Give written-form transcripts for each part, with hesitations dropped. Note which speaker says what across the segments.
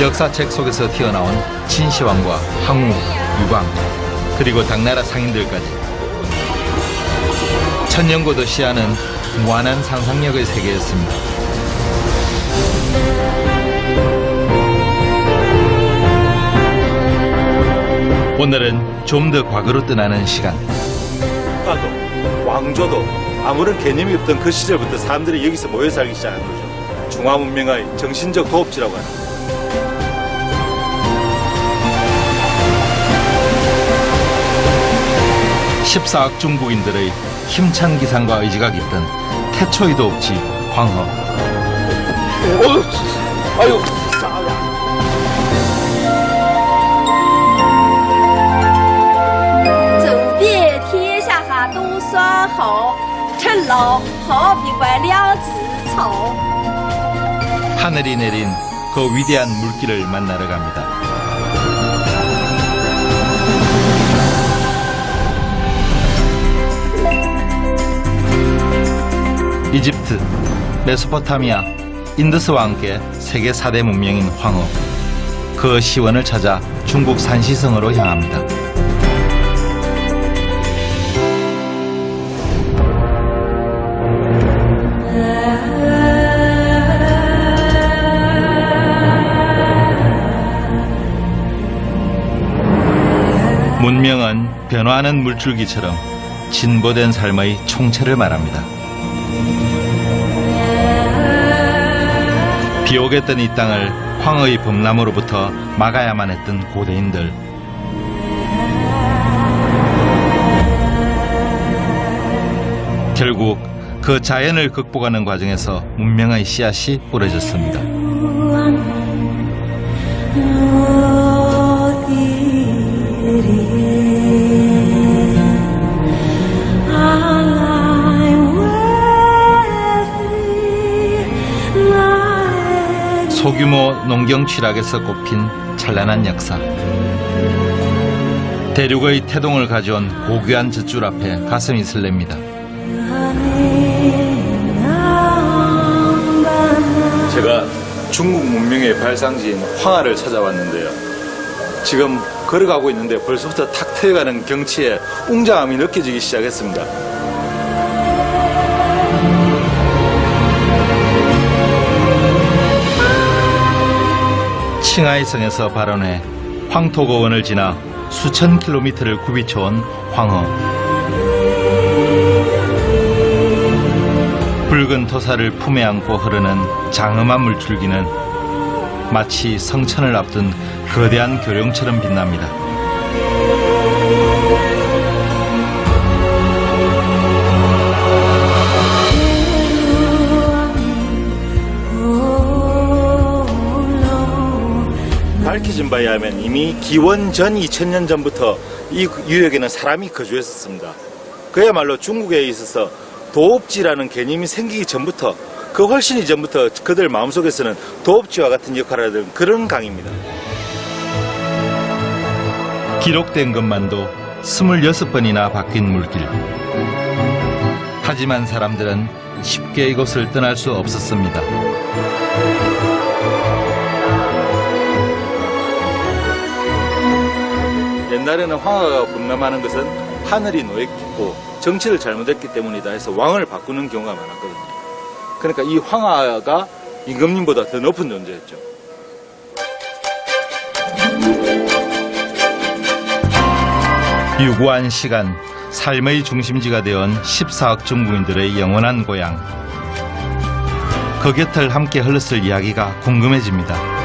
Speaker 1: 역사책 속에서 튀어나온 진시황과 항우, 유광, 그리고 당나라 상인들까지 천년고도 시야는 무한한 상상력의 세계였습니다. 오늘은 좀 더 과거로 떠나는 시간.
Speaker 2: 국가도 왕조도 아무런 개념이 없던 그 시절부터 사람들이 여기서 모여 살기 시작한 거죠. 중화문명의 정신적 도읍지라고 하는 거죠.
Speaker 1: (14억) 중국인들의 힘찬 기상과 의지가 깃든 태초의 도읍지 황허.
Speaker 2: 아유,
Speaker 3: 走遍天下哈都算好，趁老好比百两子草。
Speaker 1: 하늘이 내린 그 위대한 물길을 만나러 갑니다. 이집트, 메소포타미아, 인더스와 함께 세계 4대 문명인 황허. 그 시원을 찾아 중국 산시성으로 향합니다. 문명은 변화하는 물줄기처럼 진보된 삶의 총체를 말합니다. 비오겠던 이 땅을 황허의 범람으로부터 막아야만 했던 고대인들. 결국 그 자연을 극복하는 과정에서 문명의 씨앗이 뿌려졌습니다. 소규모 농경 취락에서 꼽힌 찬란한 역사. 대륙의 태동을 가져온 고귀한 젖줄 앞에 가슴이 설렙니다.
Speaker 2: 제가 중국 문명의 발상지인 황하를 찾아왔는데요. 지금 걸어가고 있는데 벌써부터 탁 트여가는 경치에 웅장함이 느껴지기 시작했습니다.
Speaker 1: 칭하이성에서 발원해 황토고원을 지나 수천 킬로미터를 굽이쳐온 황허. 붉은 토사를 품에 안고 흐르는 장엄한 물줄기는 마치 성천을 앞둔 거대한 교룡처럼 빛납니다.
Speaker 2: 밝혀진 바에 의하면 이미 기원 전 2000년 전부터 이 유역에는 사람이 거주했었습니다. 그야말로 중국에 있어서 도읍지라는 개념이 생기기 전부터, 그 훨씬 이전부터 그들 마음속에서는 도읍지와 같은 역할을 하던 그런 강입니다.
Speaker 1: 기록된 것만도 26번이나 바뀐 물길. 하지만 사람들은 쉽게 이곳을 떠날 수 없었습니다.
Speaker 2: 옛날에는 황하가 범람하는 것은 하늘이 노획했고 정치를 잘못했기 때문이다 해서 왕을 바꾸는 경우가 많았거든요. 그러니까 이 황하가 임금님보다 더 높은 존재였죠.
Speaker 1: 유구한 시간, 삶의 중심지가 되어온 14억 중국인들의 영원한 고향. 그 곁을 함께 흘렀을 이야기가 궁금해집니다.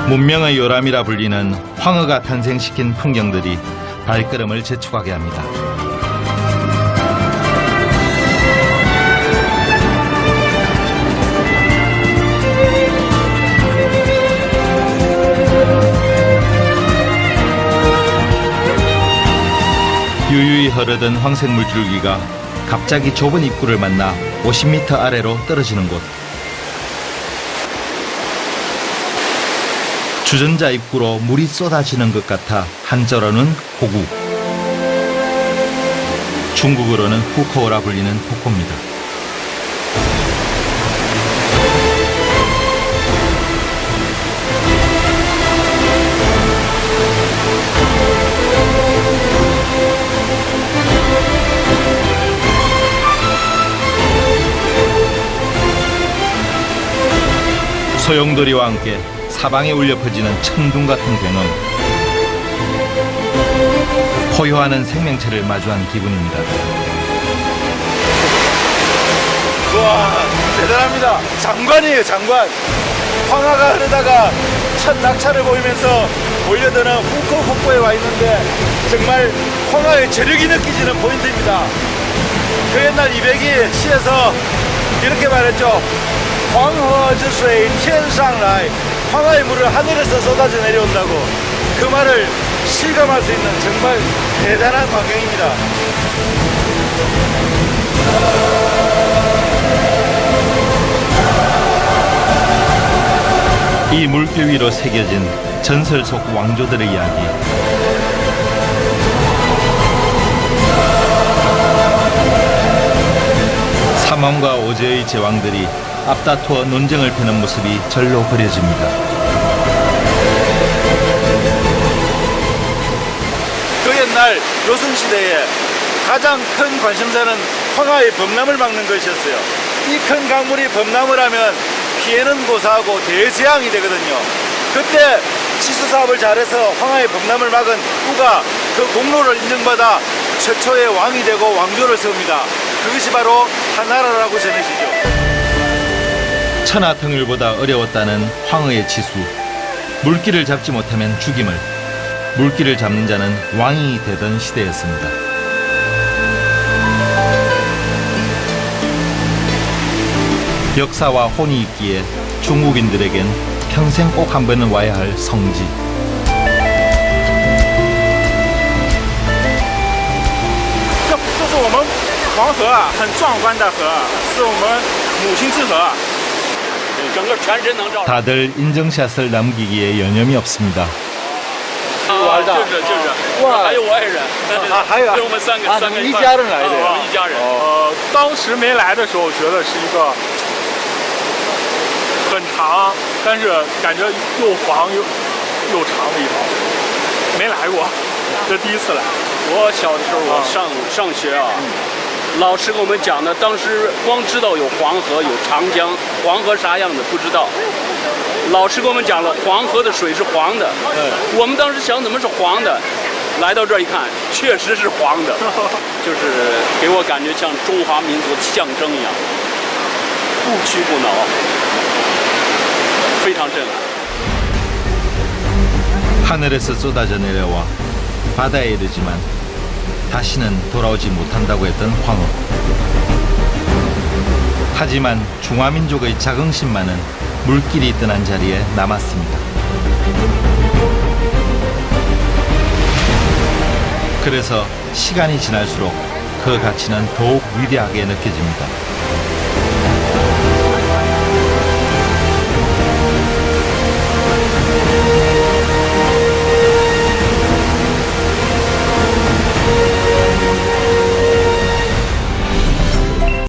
Speaker 1: 문명의 요람이라 불리는 황허가 탄생시킨 풍경들이 발걸음을 재촉하게 합니다. 유유히 흐르던 황색 물줄기가 갑자기 좁은 입구를 만나 50m 아래로 떨어지는 곳. 주전자 입구로 물이 쏟아지는 것 같아 한자로는 호구, 중국어로는 후코라 불리는 폭포입니다. 소용돌이와 함께 사방에 울려 퍼지는 천둥 같은 경험. 포효하는 생명체를 마주한 기분입니다.
Speaker 2: 와, 대단합니다. 장관이에요, 장관. 황하가 흐르다가 첫 낙차를 보이면서 몰려드는 후코 폭포에 와 있는데 정말 황하의 재력이 느껴지는 포인트입니다. 그 옛날 이백이 시에서 이렇게 말했죠. 황허之水天上来. 황하의 물을 하늘에서 쏟아져 내려온다고. 그 말을 실감할 수 있는 정말 대단한 광경입니다.
Speaker 1: 이 물결 위로 새겨진 전설 속 왕조들의 이야기. 삼엄과 오제의 제왕들이 앞다투어 논쟁을 펴는 모습이 절로 그려집니다.
Speaker 2: 그 옛날 조선시대에 가장 큰 관심사는 황하의 범람을 막는 것이었어요. 이 큰 강물이 범람을 하면 피해는 고사하고 대재앙이 되거든요. 그때 치수 사업을 잘해서 황하의 범람을 막은 우가 그 공로를 인정받아 최초의 왕이 되고 왕조를 세웁니다. 그것이 바로 한나라라고 전해지죠.
Speaker 1: 천하통일보다 어려웠다는 황허의 치수. 물기를 잡지 못하면 죽임을, 물기를 잡는 자는 왕이 되던 시대였습니다. 역사와 혼이 있기에 중국인들에겐 평생 꼭 한 번은 와야 할 성지.
Speaker 4: 这是我们黄河啊，很壮观的河，是我们母亲之河。
Speaker 1: 다들 인증샷을 남기기에 여념이 없습니다.
Speaker 4: 就是哇，还有我爱人，还有我们三个一家人来的，我们一家人。当时没来的时候，觉得是一个很长，但是感觉又黄又长的一条，没来过，这第一次来。
Speaker 5: 我小的时候，我上学啊，老师给我们讲的，当时光知道有黄河、有长江，黄河啥样的不知道。老师给我们讲了，黄河的水是黄的。我们当时想怎么是黄的，来到这儿一看，确实是黄的，就是给我感觉像中华民族的象征一样，不屈不挠，非常震撼。
Speaker 1: 하늘에서 쏟아져 내려와 바다에 이르지만 다시는 돌아오지 못한다고 했던 황후. 하지만 중화민족의 자긍심만은 물길이 떠난 자리에 남았습니다. 그래서 시간이 지날수록 그 가치는 더욱 위대하게 느껴집니다.